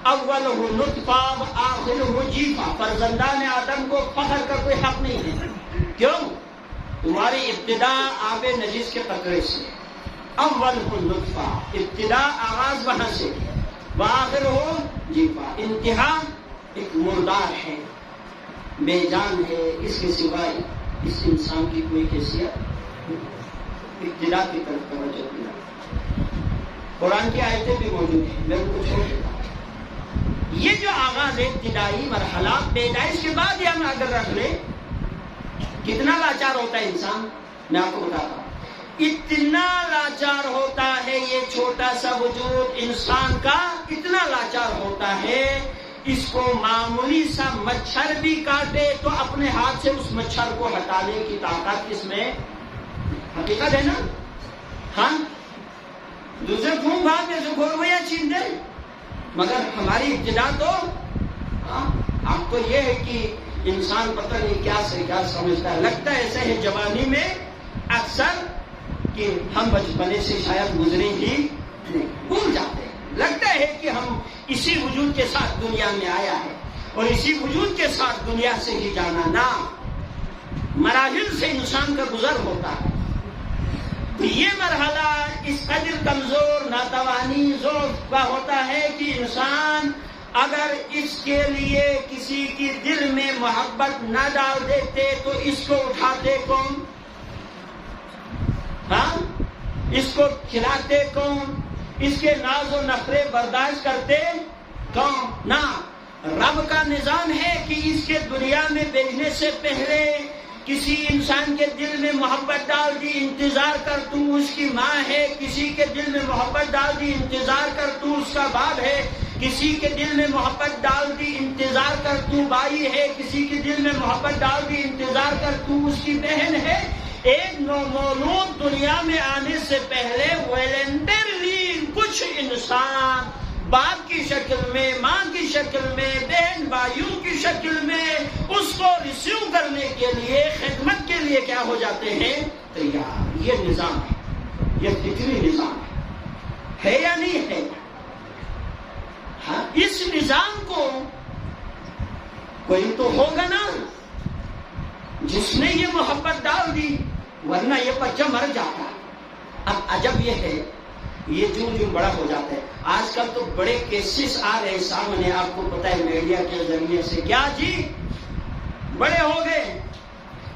اولہ نطفہ وآخرہ جیفہ۔ فرزندان آدم کو فخر کا کوئی حق نہیں ہے۔ کیوں؟ تمہاری ابتدا آب نجیس کے قطرے سے، اول نطفہ، ابتدا آغاز وہاں سے، وآخرہ جیفہ، انتہا ایک مردار ہے، بے جان ہے، اس کے سوائے اس انسان کی کوئی حیثیت۔ ابتدا کی طرف توجہ دیا، قرآن کی آیتیں بھی موجود ہیں، میں کچھ چھوڑ دیتا ہوں۔ یہ جو آغاز ہے ابتدائی مرحلہ، پیدائش کے بعد ہم اگر رکھ لیں کتنا لاچار ہوتا ہے انسان، میں آپ کو بتاتا ہوں، اتنا لاچار ہوتا ہے یہ چھوٹا سا وجود انسان کا، اتنا لاچار ہوتا ہے، اس کو معمولی سا مچھر بھی کاٹے تو اپنے ہاتھ سے اس مچھر کو ہٹانے کی طاقت اس میں، حقیقت ہے نا؟ ہاں، دوسرے خون بھاگ میں سے گوریا چھین دے، مگر ہماری ابتدا تو اب تو یہ ہے کہ انسان پتہ نہیں کیا سے کیا سمجھتا ہے، لگتا ہے ایسے ہے جوانی میں اکثر کہ ہم بچپنے سے شاید گزرے ہی نہیں، بھول جاتے ہیں، لگتا ہے کہ ہم اسی وجود کے ساتھ دنیا میں آیا ہے اور اسی وجود کے ساتھ دنیا سے ہی جانا۔ نہ، مراحل سے انسان کا گزر ہوتا ہے، یہ مرحلہ اس قدر کمزور ناتوانی ضعف کا ہوتا ہے کہ انسان اگر اس کے لیے کسی کی دل میں محبت نہ ڈال دیتے تو اس کو اٹھاتے کون؟ ہاں، اس کو کھلاتے کون؟ اس کے ناز و نخرے برداشت کرتے کون؟ نہ، رب کا نظام ہے کہ اس کے دنیا میں بھیجنے سے پہلے کسی انسان کے دل میں محبت ڈال دی، انتظار کر تو اس کی ماں ہے، کسی کے دل میں محبت ڈال دی، انتظار کر تو اس کا باپ ہے، کسی کے دل میں محبت ڈال دی، انتظار کر تو بھائی ہے، کسی کے دل میں محبت ڈال دی، انتظار کر تو اس کی بہن ہے۔ ایک نومولود دنیا میں آنے سے پہلے والنٹرلی کچھ انسان باپ کی شکل میں، ماں کی شکل میں، بہن بھائیوں کی شکل میں اس کو ریسیو کرنے کے لیے، خدمت کے لیے کیا ہو جاتے ہیں؟ تیار۔ یہ نظام ہے، یہ فطری نظام ہے یا نہیں ہے؟ ہاں، اس نظام کو کوئی تو ہوگا نا جس نے یہ محبت ڈال دی، ورنہ یہ بچہ مر جاتا۔ اب عجب یہ ہے، یہ جو بڑا ہو جاتا ہے۔ آج کل تو بڑے کیسز آ رہے ہیں سامنے، آپ کو پتہ ہے میڈیا کے ذریعے سے، کیا جی بڑے ہو گئے،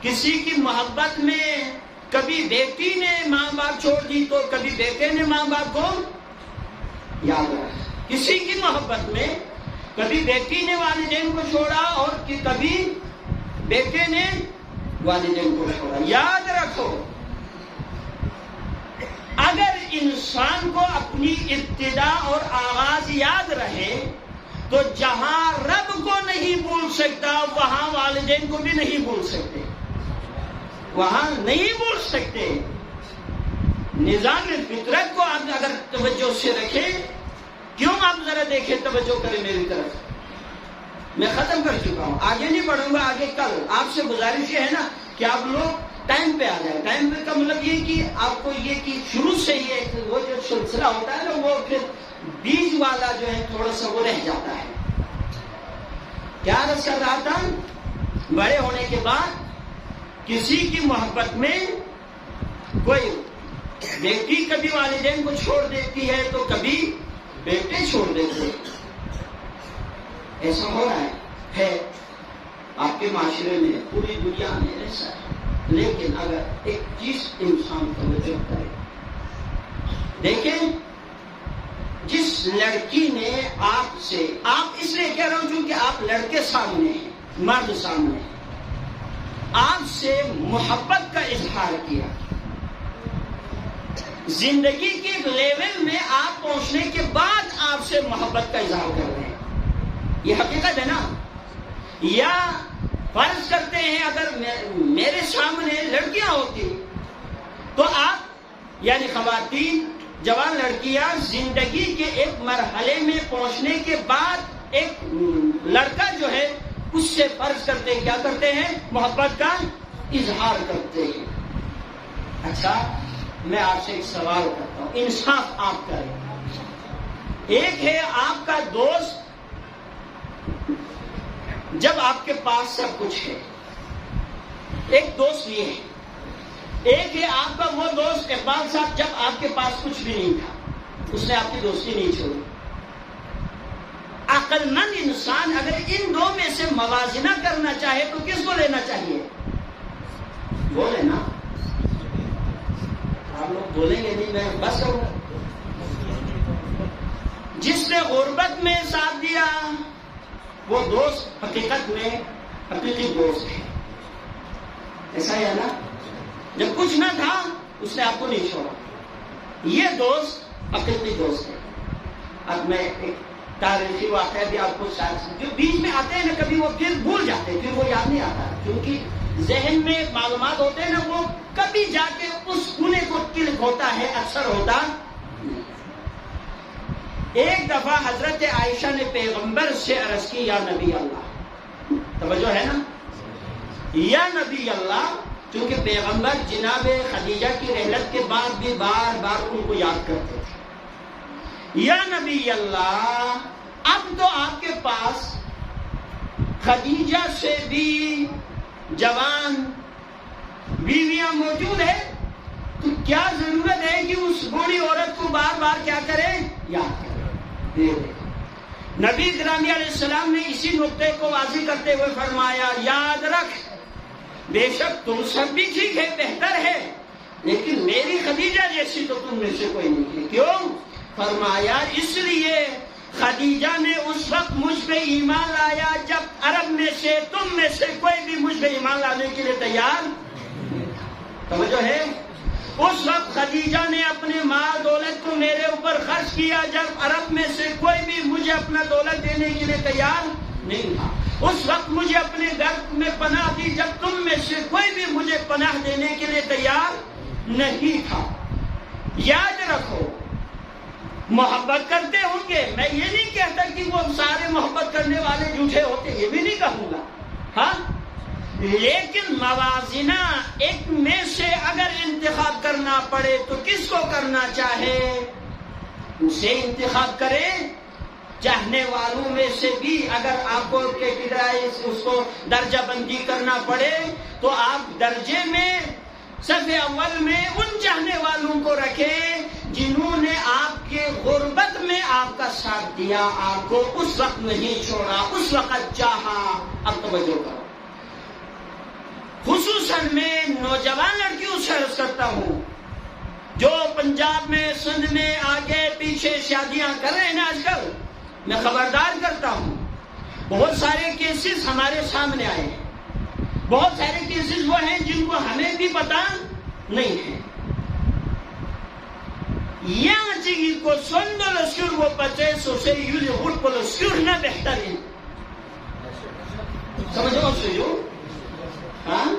کسی کی محبت میں کبھی بیٹی نے ماں باپ چھوڑ دی تو کبھی بیٹے نے ماں باپ کو یاد رکھا، کسی کی محبت میں کبھی بیٹی نے والدین کو چھوڑا اور کبھی بیٹے نے والدین کو چھوڑا۔ یاد رکھو، اگر انسان کو اپنی ابتدا اور آغاز یاد رہے تو جہاں رب کو نہیں بھول سکتا وہاں والدین کو بھی نہیں بھول سکتے، وہاں نہیں بھول سکتے۔ نظام فطرت کو آپ اگر توجہ سے رکھیں، کیوں آپ ذرا دیکھیں، توجہ کریں میری طرف۔ میں ختم کر چکا ہوں، آگے نہیں بڑھوں گا، آگے کل۔ آپ سے گزارش یہ ہے نا کہ آپ لوگ ٹائم پہ آ جائے۔ ٹائم پہ کا مطلب یہ کہ آپ کو یہ کہ شروع سے یہ وہ جو سلسلہ ہوتا ہے نا، وہ پھر بیج والا جو ہے تھوڑا سا وہ رہ جاتا ہے۔ کیا عرض کر رہا تھا؟ بڑے ہونے کے بعد کسی کی محبت میں کوئی بیٹی کبھی والدین کو چھوڑ دیتی ہے تو کبھی بیٹے چھوڑ دیتے ہیں۔ ایسا ہو رہا ہے آپ کے معاشرے میں، پوری دنیا میں ایسا ہے۔ لیکن اگر ایک چیز انسان توجہ کرے، دیکھیں، جس لڑکی نے آپ سے، آپ اس لیے کہہ رہا ہوں چونکہ آپ لڑکے سامنے ہیں، مرد سامنے ہیں، آپ سے محبت کا اظہار کیا، زندگی کے لیول میں آپ پہنچنے کے بعد آپ سے محبت کا اظہار کر رہے ہیں، یہ حقیقت ہے نا؟ یا فرض کرتے ہیں اگر میرے سامنے لڑکیاں ہوتی تو آپ یعنی خواتین، جوان لڑکیاں زندگی کے ایک مرحلے میں پہنچنے کے بعد ایک لڑکا جو ہے اس سے فرض کرتے ہیں، کیا کرتے ہیں؟ محبت کا اظہار کرتے ہیں۔ اچھا، میں آپ سے ایک سوال کرتا ہوں، انصاف آپ کریں۔ ایک ہے آپ کا دوست جب آپ کے پاس سب کچھ ہے، ایک دوست یہ ہے، ایک ہے آپ کا وہ دوست اقبال صاحب جب آپ کے پاس کچھ بھی نہیں تھا، اس نے آپ کی دوستی نہیں چھوڑی۔ عقل مند انسان اگر ان دو میں سے موازنہ کرنا چاہے تو کس کو لینا چاہیے؟ بولے نا، آپ لوگ بولیں گے نہیں، میں بس کروں گا۔ جس نے غربت میں ساتھ دیا وہ دوست حقیقت میں حقیقی دوست ہے، ایسا ہے نا؟ جب کچھ نہ تھا اس نے آپ کو نہیں چھوڑا، یہ دوست حقیقی دوست ہے۔ اب میں ایک تاریخی واقعہ بھی آپ کو جو بیچ میں آتے ہیں نا کبھی، وہ پھر بھول جاتے ہیں، پھر وہ یاد نہیں آتا، کیونکہ ذہن میں معلومات ہوتے ہیں نا، وہ کبھی جا کے اس کونے کو کلک ہوتا ہے، اکثر ہوتا۔ ایک دفعہ حضرت عائشہ نے پیغمبر سے عرض کی، یا نبی اللہ، توجہ ہے نا، یا نبی اللہ، کیونکہ پیغمبر جناب خدیجہ کی رحلت کے بعد بھی بار بار ان کو یاد کرتے تھے۔ یا نبی اللہ، اب تو آپ کے پاس خدیجہ سے بھی جوان بیویاں موجود ہے، تو کیا ضرورت ہے کہ اس بوڑھی عورت کو بار بار کیا کرے؟ یاد کرے. نبی گرامی علیہ السلام نے اسی نقطے کو واضح کرتے ہوئے فرمایا یاد رکھ بے شک تم سب بھی ٹھیک ہے، بہتر ہے، لیکن میری خدیجہ جیسی تو تم میں سے کوئی نہیں ہے. کیوں؟ فرمایا اس لیے خدیجہ نے اس وقت مجھ پہ ایمان لایا جب عرب میں سے تم میں سے کوئی بھی مجھ پہ ایمان لانے کے لیے تیار. توجہ ہے؟ اس وقت خدیجہ نے اپنے مال دولت کو میرے اوپر خرچ کیا جب عرب میں سے کوئی بھی مجھے اپنا دولت دینے کے لیے تیار نہیں تھا. اس وقت مجھے اپنے گھر میں پناہ دی جب تم میں سے کوئی بھی مجھے پناہ دینے کے لیے تیار نہیں تھا. یاد رکھو محبت کرتے ہوں گے، میں یہ نہیں کہتا کہ وہ سارے محبت کرنے والے جھوٹے ہوتے، یہ بھی نہیں کہوں گا، ہاں، لیکن موازنہ ایک میں سے اگر انتخاب کرنا پڑے تو کس کو کرنا چاہے اسے انتخاب کرے. چاہنے والوں میں سے بھی اگر آپ کو کیٹیگرائز اس کو درجہ بندی کرنا پڑے تو آپ درجے میں صف اول میں ان چاہنے والوں کو رکھیں جنہوں نے آپ کے غربت میں آپ کا ساتھ دیا، آپ کو اس وقت نہیں چھوڑا، اس وقت چاہا. اب توجہ کرو، خصوصاً میں نوجوان لڑکیوں سے عرض کرتا ہوں جو پنجاب میں سندھ میں آگے پیچھے شادیاں کر رہے ہیں نا آج کل، میں خبردار کرتا ہوں بہت سارے کیسز ہمارے سامنے آئے ہیں. بہت سارے کیسز وہ ہیں جن کو ہمیں بھی پتا نہیں ہے. یہاں چیز کو سندو لسکور وہ پچے سو سے یولی ہوٹ کو لسکور نہ بہتر ہے. سمجھو سے جو ہاں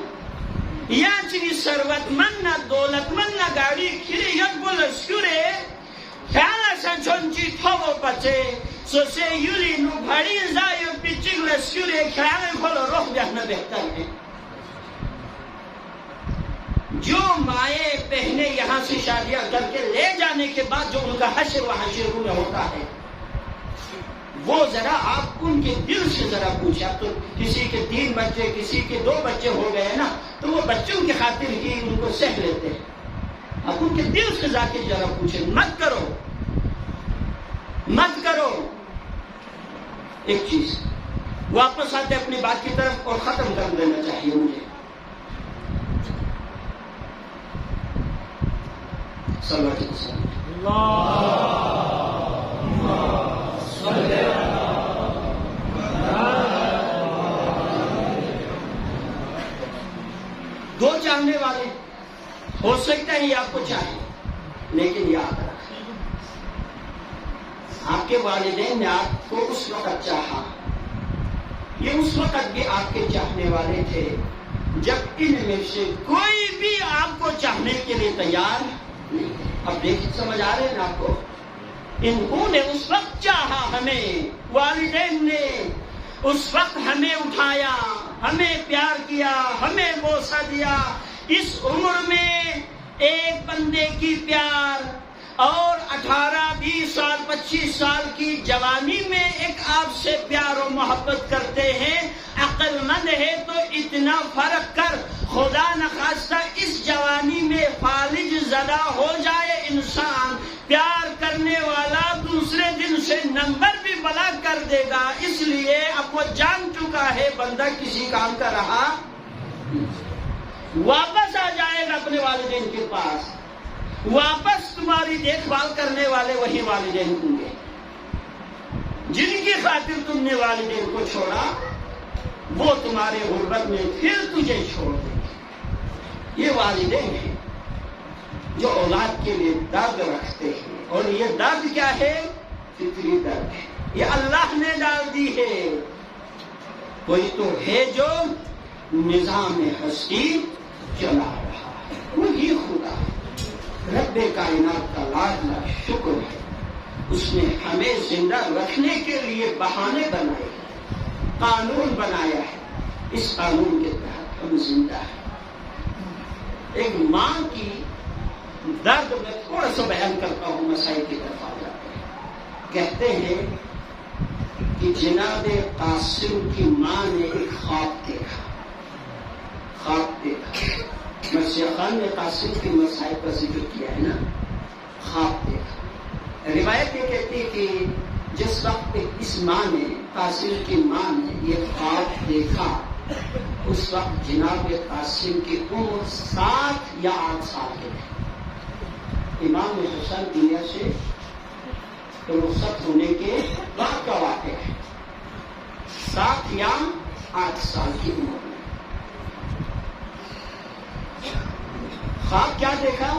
یہاں چیز ثروت مند نہ دولت مند نہ گاڑی کھری یک کو لسکور ہے خیالا سنچون چی تھو وہ پچے سو سے یولی نو بھڑی زائیو پیچک لسکور ہے خیالا کھولو روح بیانا بہتر ہے. جو مائیں پہنے یہاں سے شادیاں کر کے لے جانے کے بعد جو ان کا حشر وہاں شروع میں ہوتا ہے وہ ذرا آپ ان کے دل سے ذرا پوچھیں. اب تو کسی کے 3 بچے کسی کے 2 بچے ہو گئے نا تو وہ بچوں کی خاطر ہی ان کو سہ لیتے ہیں. اب ان کے دل سے جا کے ذرا پوچھیں. مت کرو مت کرو. ایک چیز واپس آتے اپنی بات کی طرف اور ختم کر دینا چاہیے مجھے. دو چاہنے والے ہو سکتا ہے آپ کو چاہے، لیکن یاد رکھیں آپ کے والدین نے آپ کو اس وقت چاہا، یہ اس وقت بھی آپ کے چاہنے والے تھے جب ان میں سے کوئی بھی آپ کو چاہنے کے لیے تیار نہیں. اب دیکھ سمجھ آ رہے ہیں نا آپ کو؟ انہوں نے اس وقت چاہا ہمیں، والدین نے اس وقت ہمیں اٹھایا، ہمیں پیار کیا، ہمیں بوسہ دیا. اس عمر میں ایک بندے کی پیار اور 18 20 سال 25 سال کی جوانی میں ایک آپ سے پیار و محبت کرتے ہیں. عقل مند ہے تو اتنا فرق کر خدا نخواستہ اس جوانی میں فالج زدہ ہو جائے انسان، پیار کرنے والا دوسرے دن سے نمبر بھی بلاک کر دے گا. اس لیے اب وہ جان چکا ہے بندہ کسی کام کا رہا، واپس آ جائے گا اپنے والدین کے پاس. واپس تمہاری دیکھ بھال کرنے والے وہی والدین ہوں گے جن کی خاطر تم نے والدین کو چھوڑا، وہ تمہارے غربت میں پھر تجھے چھوڑ دیں گے. یہ والدین ہیں جو اولاد کے لیے درد رکھتے ہیں، اور یہ درد کیا ہے؟ فطری درد ہے، یہ اللہ نے ڈال دی ہے. کوئی تو ہے جو نظام ہستی چلا رہا ہے، وہی خدا ہے. رب کائنات کا لاڈلا شکر ہے، اس نے ہمیں زندہ رکھنے کے لیے بہانے بنائے، قانون بنایا ہے. اس قانون کے تحت ہم زندہ ہیں. ایک ماں کی درد میں تھوڑا سا بیان کرتا ہوں، مسائل کی طرف آ جاتے ہیں. کہتے ہیں کہ جناب قاسم کی ماں نے ایک خواب دیکھا. مسیح خان نے قاسم کے مصائب کا ذکر کیا ہے نا، خواب دیکھا۔ روایت یہ کہتی ہے کہ جس وقت اس ماں نے، قاسم کی ماں نے یہ خواب دیکھا، اس وقت جناب قاسم کی عمر 7 یا 8 سال کے تھے۔ امام حسن دنیا سے رخصت ہونے کے بعد کا واقعہ ہے، 7 یا 8 سال کی عمر میں۔ خواب کیا دیکھا؟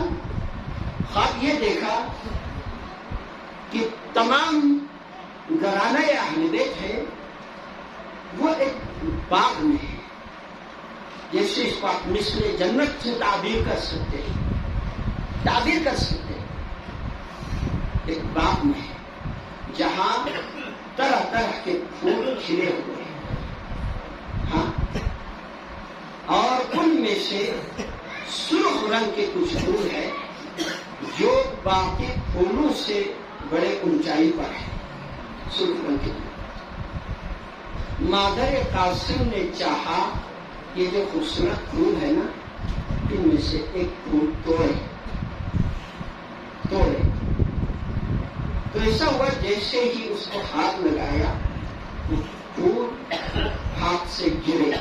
خواب یہ دیکھا کہ تمام گھرانہ اہل بیت ہے وہ ایک باغ میں ہے، جیسے اس کو آپ مثل جنت سے تعبیر کر سکتے ہیں، تعبیر کر سکتے ہیں۔ ایک باغ میں ہے جہاں طرح طرح کے پھول کھلے ہوئے ہیں، ہاں، اور ان میں سے سرخ رنگ کے کچھ پھول ہے جو باقی پھولوں سے بڑے اونچائی پر ہے، سرخ رنگ کے پھول۔ مادر قاسم نے چاہا یہ جو خوبصورت پھول ہے نا، ان میں سے ایک پھول توڑے۔ تو ایسا ہوا جیسے ہی اس کو ہاتھ لگایا وہ پھول ہاتھ سے گرے،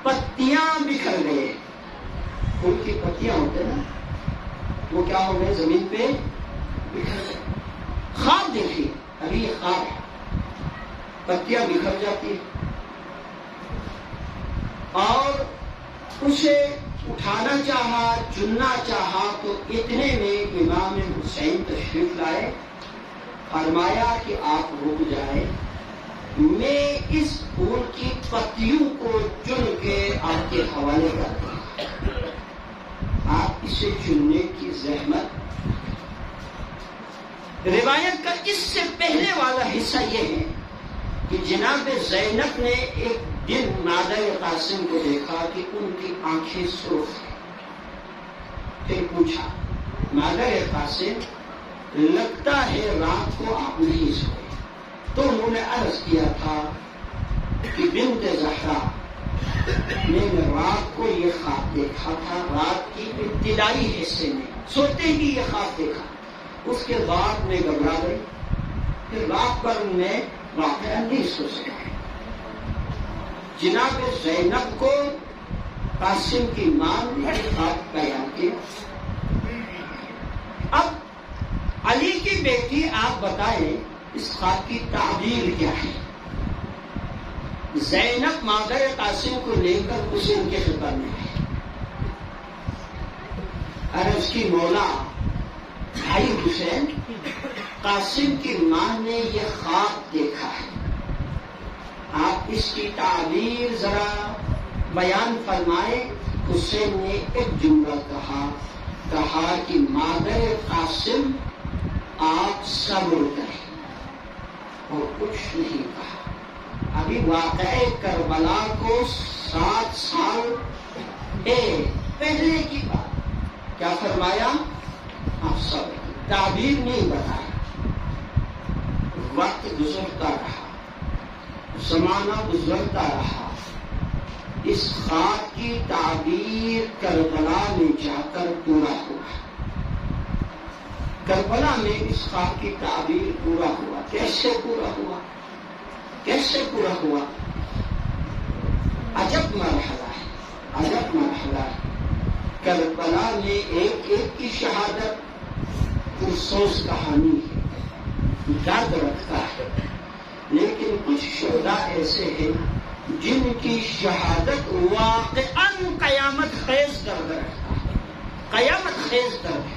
پتیاں بکھر گئے۔ پھول کی پتیاں ہوتے نا، وہ کیا ہو گئے؟ زمین پہ بکھر گئے۔ خواب دیکھیے، ابھی یہ خواب ہے، پتیاں بکھر جاتی اور اسے اٹھانا چاہا، چننا چاہا تو اتنے میں امام حسین تشریف لائے، فرمایا کہ آپ رک جائیں، میں اس پھول کی پتیوں کو چن کے آپ کے حوالے کر دوں، آپ اسے چننے کی زحمت۔ روایت کا اس سے پہلے والا حصہ یہ ہے کہ جناب زینب نے ایک دن مادر قاسم کو دیکھا کہ ان کی آنکھیں سرخ ہیں۔ پھر پوچھا، مادر قاسم لگتا ہے رات کو آپ نہیں سوئے؟ تو انہوں نے عرض کیا تھا کہ بنت زہرا، میں نے رات کو یہ خواب دیکھا تھا، رات کی ابتدائی حصے میں سوتے ہی یہ خواب دیکھا، اس کے بعد میں گھبرا گئی، پھر رات بھر میں واقعہ نہیں سو سکا۔ جناب زینب کو قاسم کی ماں نے خواب بیان کیا۔ اب علی کی بیٹی آپ بتائیں اس خواب کی تعبیر کیا ہے؟ زینب مادر قاسم کو لے کر حسین کے خدمت میں ہے، عرض کی مولا بھائی حسین، قاسم کی ماں نے یہ خواب دیکھا ہے، آپ اس کی تعبیر ذرا بیان فرمائے۔ حسین نے ایک جملہ کہا کہ مادر قاسم آپ صبر کریں، اور کچھ نہیں کہا۔ ابھی واقعہ کربلا کو 7 سال پہلے کی بات، کیا فرمایا؟ آپ صبر کریں، تعبیر نہیں بتایا۔ وقت گزرتا رہا، زمانہ گزرتا رہا، اس خواب کی تعبیر کربلا میں جا کر پورا ہوا۔ کربلا میں اس خواب کی تعبیر پورا ہوا۔ کیسے پورا ہوا؟ کیسے پورا ہوا؟ عجب مرحلہ ہے، عجب مرحلہ ہے۔ کربلا میں ایک ایک کی شہادت پرسوز کہانی ہے، درد رکھتا ہے، لیکن کچھ شہداء ایسے ہیں جن کی شہادت واقعاً قیامت خیز درد رکھتا ہے، قیامت خیز درد ہے۔